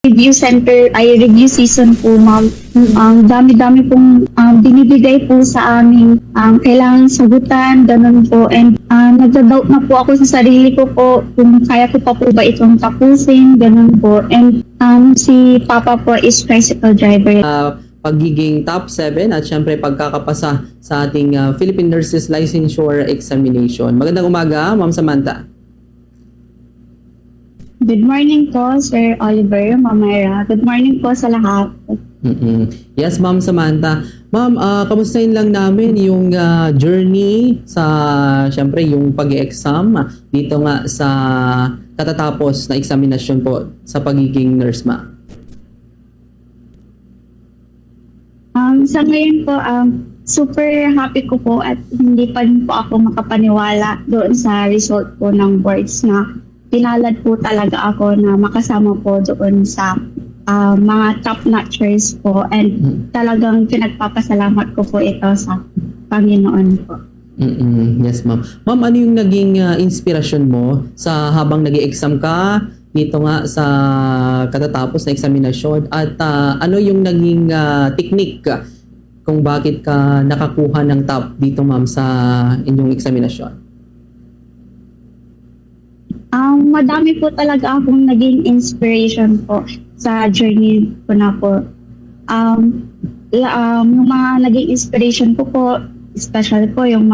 review center ay review season po, ma'am. Ang dami-dami pong binibigay po sa amin. Kailangan sagutan, ganun po. And nagda-doubt na po ako sa sarili ko po kung kaya ko pa po ba itong tapusin, ganun po. And si Papa po is tricycle driver. Pagiging top 7 at syempre pagkakapasa sa ating Philippine Nurses Licensure Examination. Magandang umaga, Ma'am Samantha. Good morning po, Sir Oliver, Ma'am Myra. Good morning po sa lahat. Yes, Ma'am Samantha. Ma'am, kamustahin lang namin yung journey sa, syempre, yung pag-exam dito nga sa katatapos na eksaminasyon po sa pagiging nurse, ma'am. Sa ngayon po, super happy ko po at hindi pa rin po ako makapaniwala doon sa result po ng boards na pinalad po talaga ako na makasama po doon sa mga top-notchers po and talagang pinagpapasalamat ko po ito sa Panginoon po. Yes, ma'am. Ma'am, ano yung naging inspirasyon mo sa habang nag-i-exam ka dito nga sa katatapos na eksaminasyon at ano yung naging technique kung bakit ka nakakuha ng top dito, ma'am, sa inyong eksaminasyon? Madami po talaga akong naging inspiration po sa journey ko na po. Yung mga naging inspiration ko po, especially po yung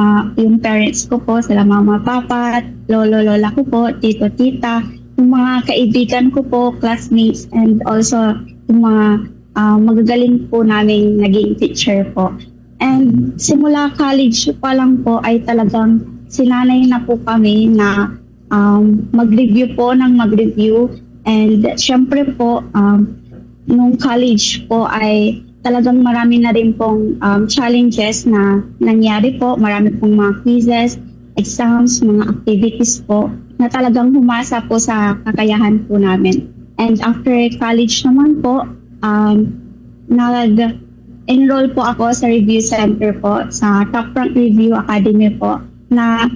parents ko po, sila mama, papa, lolo, lola ko po, tito, tita, yung mga kaibigan ko po, classmates, and also yung mga magagaling po namin naging teacher po. And simula college pa lang po ay talagang sinanay na po kami na mag-review po ng mag-review. And syempre po, nung college po ay talagang marami na rin pong challenges na nangyari po. Marami pong mga quizzes, exams, mga activities po na talagang humasa po sa kakayahan po namin. And after college naman po, nag-enroll po ako sa review center po, sa Top Rank Review Academy po, na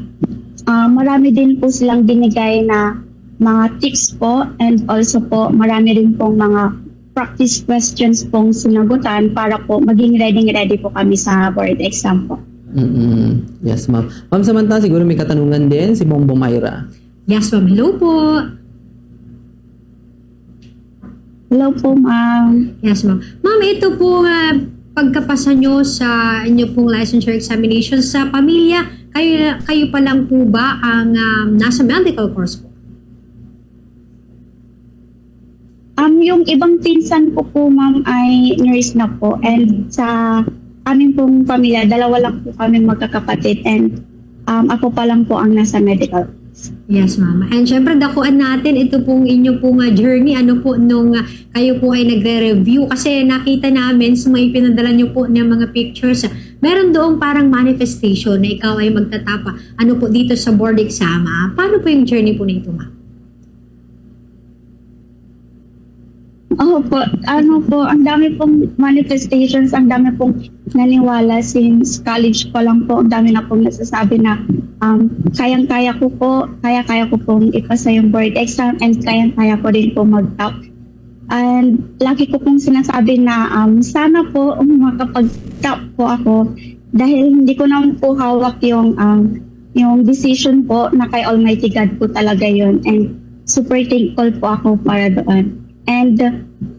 marami din po silang binigay na mga tips po and also po marami rin pong mga practice questions pong sinagutan para po maging ready po kami sa board exam po. Yes, ma'am. Ma'am Samantha, siguro may katanungan din si Bongbong Myra. Yes, ma'am. Hello po. Hello po, ma'am. Yes, ma'am. Ma'am, ito po pagkapasa nyo sa inyo pong licensure examination sa pamilya, kayo pa lang po ba ang nasa medical course po? Yung ibang pinsan ko po, ma'am, ay nurse na po. And sa amin pong pamilya, dalawa lang po kami magkakapatid. And ako pa lang po ang nasa medical. Yes, ma'am. And syempre, dakuan natin ito pong inyo pong journey. Ano po nung kayo po ay nagre-review? Kasi nakita namin sa mga ipinadala nyo po ng mga pictures, meron doong parang manifestation na ikaw ay magtatapa. Ano po dito sa board exam? Paano po yung journey po nito, ma'am? Ang dami pong manifestations, ang dami pong naniwala since college pa lang po, ang dami na pong nasasabi na kayang-kaya ko po, kaya-kaya ko pong ipasa yung board exam and kayang-kaya ko rin po mag-top. And lagi ko pong sinasabi na sana po makapag-top po ako dahil hindi ko naman po hawak yung decision po na kay Almighty God po talaga yun and super thankful po ako para doon. And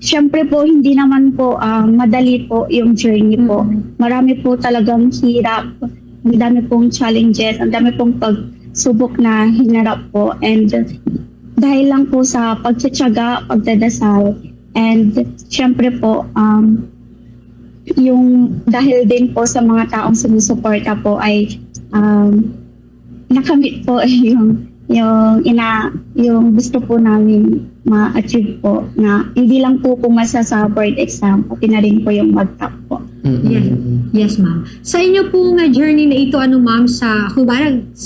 syempre po, hindi naman po madali po yung journey po. Marami po talagang hirap, ang dami pong challenges, ang dami pong pagsubok na hinarap po. And dahil lang po sa pagtsatsaga, pagdadasal, and syempre po, yung dahil din po sa mga taong sumusuporta po ay nakamit po yung gusto po namin ma-achieve po na hindi lang po pumasa sa board exam, pati na rin po yung mag-top po. Yes, ma'am. Sa inyo pong journey na ito, ma'am, sa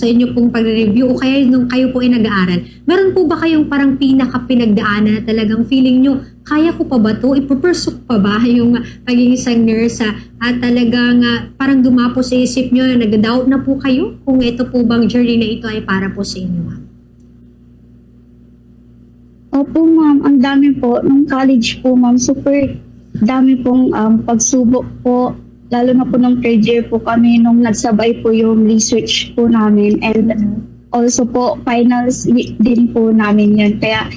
inyo pong pagre-review o kaya nung kayo po ay nag-aaral, meron po ba kayong parang pinaka-pinagdaanan na talagang feeling nyo, kaya ko pa ba ito? Ipupursok pa ba yung pagiging isang nurse? At talagang parang dumapo sa isip nyo, nag-doubt na po kayo kung ito po bang journey na ito ay para po sa inyo, ma'am? Opo, ma'am. Ang dami po. Nung college po, ma'am, super dami pong pagsubok po. Lalo na po nung third year po kami, nung nagsabay po yung research po namin. And also po, finals week din po namin yun. Kaya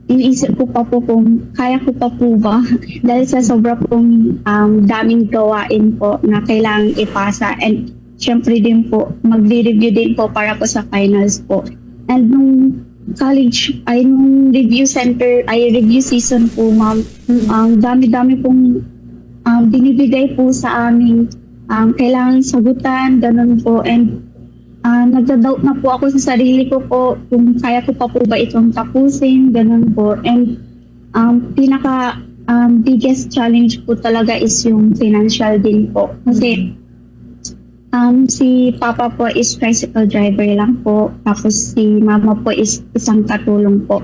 iniisip ko pa po kung kaya ko pa po ba. Dahil sa sobra pong daming gawain po na kailangang ipasa. And syempre din po, magre-review din po para po sa finals po. And nung college, ay nung review season po, ma'am, dami-dami pong binibigay po sa amin. Kailangan sagutan, ganun po. And nagda-doubt na po ako sa sarili ko po kung kaya ko pa po ba itong tapusin, ganun po. And pinaka biggest challenge po talaga is yung financial din po. Kasi si Papa po is tricycle driver lang po. Tapos si Mama po is isang katulong po.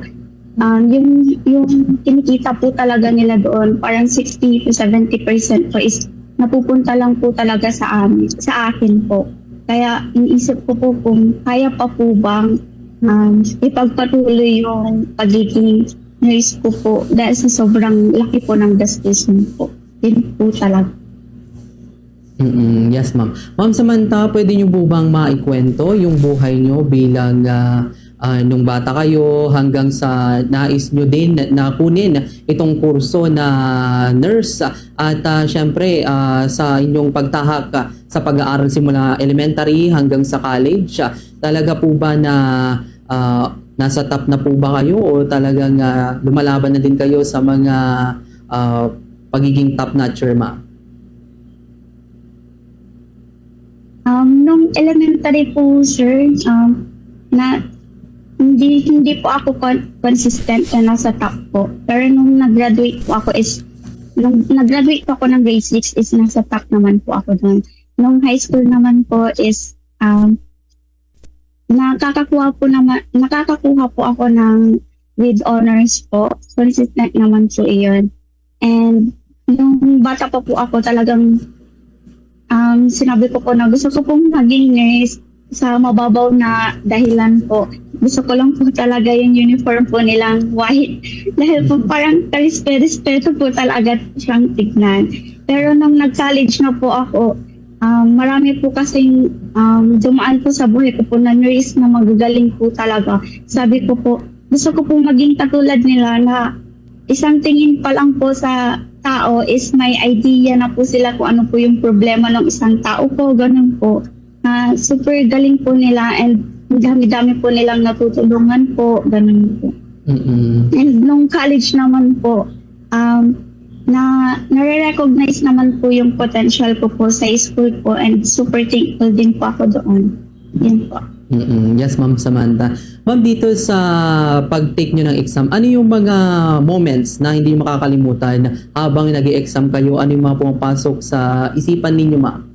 Yung kinikita po talaga nila doon, parang 60 to 70% po is napupunta lang po talaga sa akin po. Kaya iniisip ko po kung kaya pa po bang ipagpatuloy yung pagiging nurse ko po dahil sa sobrang laki po ng gastusin po. Yun po talaga. Yes, ma'am. Ma'am Samantha, pwede niyo po bang maikwento yung buhay niyo bilang nung bata kayo hanggang sa nais nyo din na kunin itong kurso na nurse at syempre sa inyong pagtahak sa pag-aaral simula elementary hanggang sa college, talaga po ba na nasa top na po ba kayo o talagang lumalaban na din kayo sa mga pagiging top notcher, ma'am? Nung elementary po, sir, hindi po ako consistent na nasa top po. Pero nung nag-graduate po ako ng grade 6 is nasa top naman po ako doon. Nung high school naman po is nakakakuha po ako ng with honors po. Consistent naman po iyon. And nung bata pa po ako talagang sinabi ko po na gusto ko pong maging nurse. Sa mababaw na dahilan po. Gusto ko lang po talaga yung uniform po nilang white. Dahil po parang karispe-respeto po talaga siyang tignan. Pero nung nag-college na po ako, marami po kasing dumaan po sa buhay ko po na nurse na magagaling po talaga. Sabi ko po, gusto ko po maging katulad nila na isang tingin pa lang po sa tao is may idea na po sila kung ano po yung problema ng isang tao po, ganun po. Super galing po nila and dami-dami po nilang natutulungan po, ganun po. And nung college naman po, nare-recognize naman po yung potential ko po sa school po and super thankful din po ako doon. Yan po. Yes, Ma'am Samantha. Ma'am, dito sa pag-take nyo ng exam, ano yung mga moments na hindi makakalimutan habang nag-i-exam kayo? Ano yung mga pumapasok sa isipan ninyo, ma'am?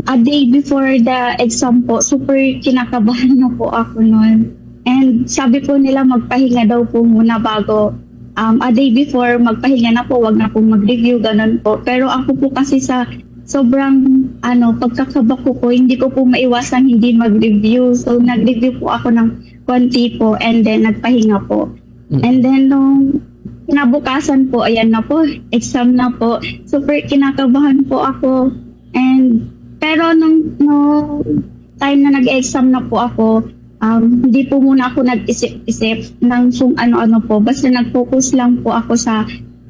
A day before the exam po, super kinakabahan na po ako noon. And sabi po nila magpahinga daw po muna bago a day before magpahinga na po, wag na po mag-review, ganun po. Pero ako po kasi sa sobrang pagkakaba ko po, hindi ko po maiwasan hindi mag-review. So nag-review po ako ng konti po and then nagpahinga po. And then nung kinabukasan po, ayan na po, exam na po. Super kinakabahan po ako. And pero nung time na nag-exam na po ako, hindi po muna ako nag-isip-isip ng kung ano-ano po. Basta nag-focus lang po ako sa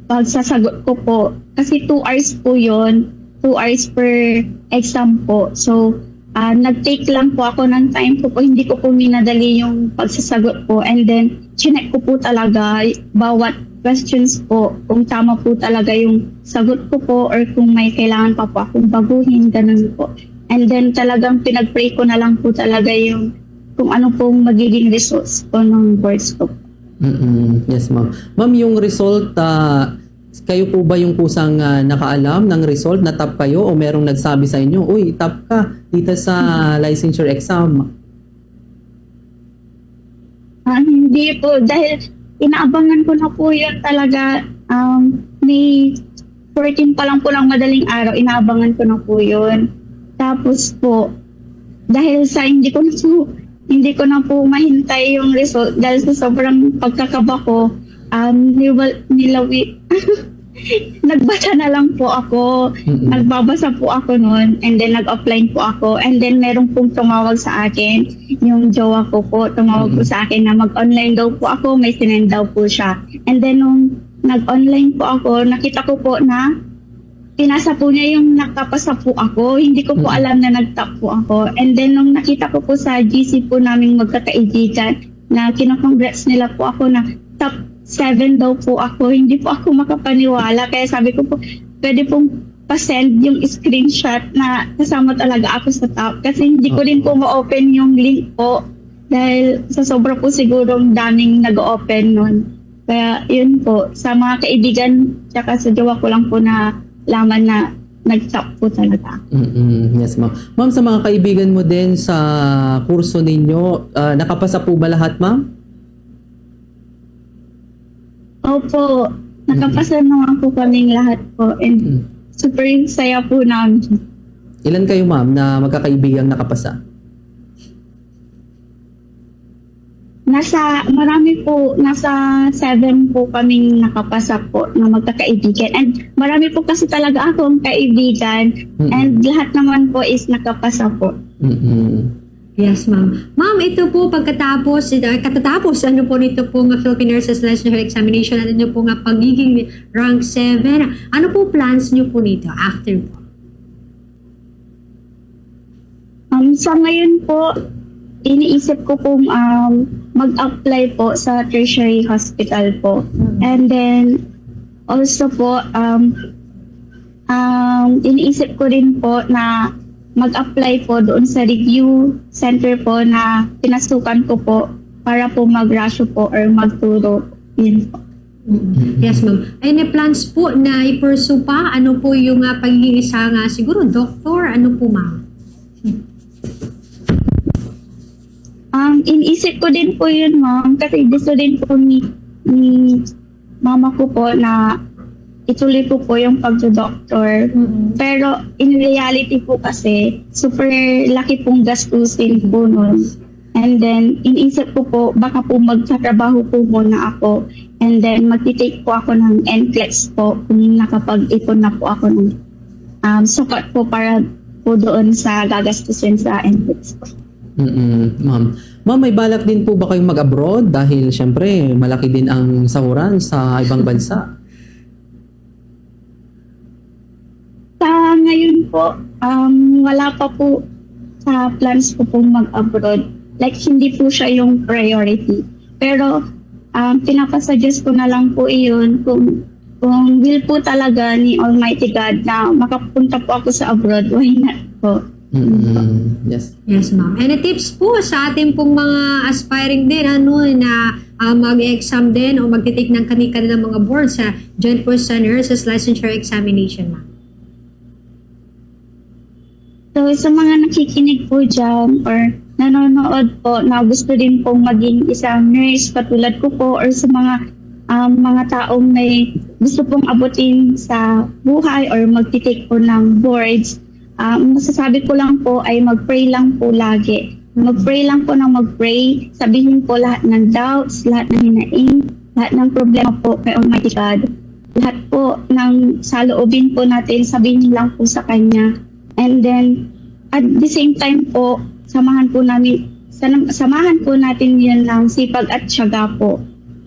pagsasagot ko po. Kasi 2 hours po yun. 2 hours per exam po. So, nag-take lang po ako ng time ko po. Hindi ko po minadali yung pagsasagot po. And then, chinek ko po talaga bawat questions po. Kung tama po talaga yung sagot ko po or kung may kailangan pa po akong baguhin, ganun po. And then, talagang pinag-pray ko na lang po talaga yung kung ano pong magiging results po ng boards ko. Yes, ma'am. Ma'am, yung result, kayo po ba yung kusang nakaalam ng result na top kayo o merong nagsabi sa inyo, uy, top ka dito sa licensure exam? Hindi po, dahil inaabangan ko na po yun talaga. May 14 pa lang po ng madaling araw, inaabangan ko na po yun. Tapos po, dahil sa hindi ko na po mahintay yung result dahil sa sobrang pagkakaba ko, nagbasa na lang po ako, nagbabasa po ako noon, and then nag-offline po ako, and then meron pong tumawag sa akin, yung jowa ko po, tumawag po sa akin na mag-online daw po ako, may sinend daw po siya. And then nung nag-online po ako, nakita ko po na pinasa po niya yung nakapasa po ako. Hindi ko po alam na nag-top po ako. And then nung nakita ko po sa GC po naming magkakaibigan na kinakongrats nila po ako na top 7 daw po ako. Hindi po ako makapaniwala. Kaya sabi ko po, pwede pong pasend yung screenshot na kasama talaga ako sa top. Kasi hindi ko din po ma-open yung link po dahil sa sobra po sigurong daming nag-open nun. Kaya yun po, sa mga kaibigan tsaka sa jowa ko lang po na laman na nag-top po talaga. Yes, ma'am. Ma'am, sa mga kaibigan mo din sa kurso ninyo, nakapasa po ba lahat, ma'am? Opo, nakapasa naman po kaming lahat po. And super saya po namin. Ilan kayo, ma'am, na magkakaibigang nakapasa? Marami po, nasa 7 po kaming nakapasa po na magkakaibigan. And marami po kasi talaga akong kaibigan. And lahat naman po is nakapasa po. Yes, ma'am. Ma'am, ito po katatapos ano po nito po nga Philippine Nurses Licensure Examination at ano po nga pagiging rank 7. Ano po plans niyo po nito after po? Sa ngayon po, iniisip ko pong mag-apply po sa tertiary hospital po. And then, also po, iniisip ko rin po na mag-apply po doon sa review center po na pinasukan ko po para po mag-ratio po or magturo. Yun po. Yes, ma'am. Ay, plans po na i-pursue pa? Ano po yung pagiging isang siguro doktor? Ano po, ma'am? Iniisip ko din po yun, ma'am, kasi gusto din po ni mama ko po na ituloy po yung pagdo-doktor. Pero in reality po kasi, super laki pong gastusin po nun. And then, iniisip ko po, baka po magtatrabaho po muna ako. And then, magtitake po ako ng NCLEX po kung nakapag-ipon na po ako ng sukat po para po doon sa gagastusin sa NCLEX po. Ma'am. Ma'am, may balak din po ba kayong mag-abroad? Dahil syempre, malaki din ang sahuran sa ibang bansa. Sa ngayon po, wala pa po sa plans ko pong mag-abroad. Like, hindi po siya yung priority. Pero, pinapasuggest ko na lang po iyon kung will po talaga ni Almighty God na makapunta po ako sa abroad, why not po? Yes. Yes, ma'am. Any tips po sa ating pong mga aspiring din na mag-exam din o magtitake ng kanilang mga board sa Joint po sa Nurses Licensure Examination, ma'am? So, sa mga nakikinig po dyan or nanonood po na gusto din pong maging isang nurse katulad ko po or sa mga taong may gusto pong abutin sa buhay or magtitake po ng boards, masasabi ko lang po ay mag-pray lang po lagi. Mag-pray lang po ng mag-pray. Sabihin po lahat ng doubts, lahat ng hinaing, lahat ng problema po kay Almighty God. Lahat po ng saloobin po natin, sabihin lang po sa Kanya. And then, at the same time po, samahan po natin yun ng sipag at tiyaga po.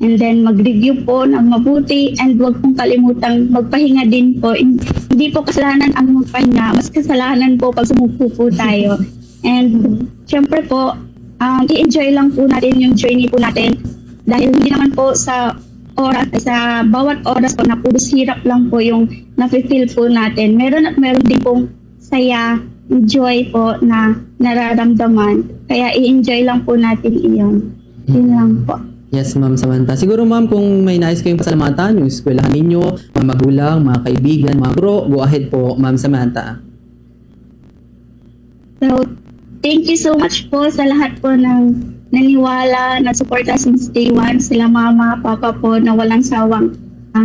And then mag-review po ng mabuti and huwag pong kalimutang magpahinga din po. Hindi po kasalanan ang magpahinga, mas kasalanan po pag sumuko po tayo. And syempre po, i-enjoy lang po natin yung journey po natin dahil hindi naman po sa bawat oras po na puro hirap lang po yung nafe-feel po natin. Meron din pong saya, joy po na nararamdaman. Kaya i-enjoy lang po natin iyon. Yun lang po. Yes, Ma'am Samantha. Siguro, Ma'am, kung may nais kayong pasalamatan, yung eskwelahan ninyo, mga magulang, mga kaibigan, mga guro, go ahead po, Ma'am Samantha. So, thank you so much po sa lahat po ng naniwala, na suporta since day one. Sila mama, papa po, na walang sawang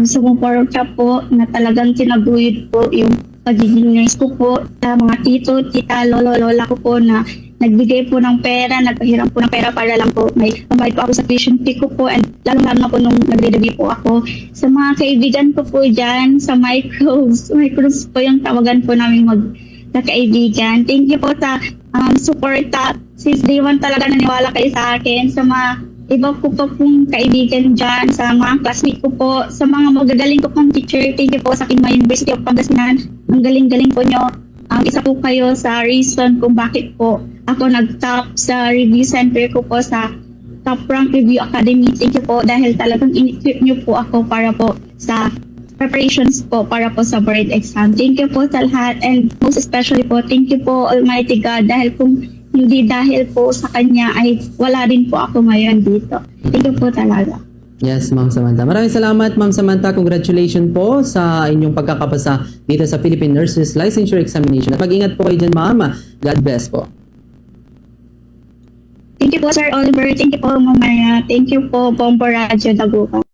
sumuporta po, na talagang tinaguyod po yung pagiging nurse ko po. Sa mga tito, tita, lolo, lola ko po na nagbigay po ng pera, nagpahiram po ng pera para lang po may pambayad po ako sa tuition fee ko po, and lalo na po nung nagre-review po ako. Sa mga kaibigan ko po dyan, sa microbes po yung tawagan po namin magkakaibigan. Thank you po sa suporta. Since day one talaga naniwala kayo sa akin. Sa mga iba po pong kaibigan dyan, sa mga classmate ko po, sa mga magagaling ko pong teacher, thank you po sa Kinma University of Pangasinan. Ang galing-galing po nyo. Isa po kayo sa reason kung bakit po ako nag-top sa review center ko po sa Top Rank Review Academy. Thank you po dahil talagang in-equip nyo po ako para po sa preparations po para po sa board exam. Thank you po sa lahat, and most especially po, thank you po Almighty God, dahil kung hindi dahil po sa Kanya ay wala din po ako ngayon dito. Thank you po talaga. Yes, Ma'am Samantha. Maraming salamat, Ma'am Samantha. Congratulations po sa inyong pagkakapasa dito sa Philippine Nurses Licensure Examination. At mag-ingat po kayo dyan, Ma'am. God bless po. Thank you po, Sir Oliver. Thank you po, Ma'am Maria. Thank you po, Bombo Radio Dagupan.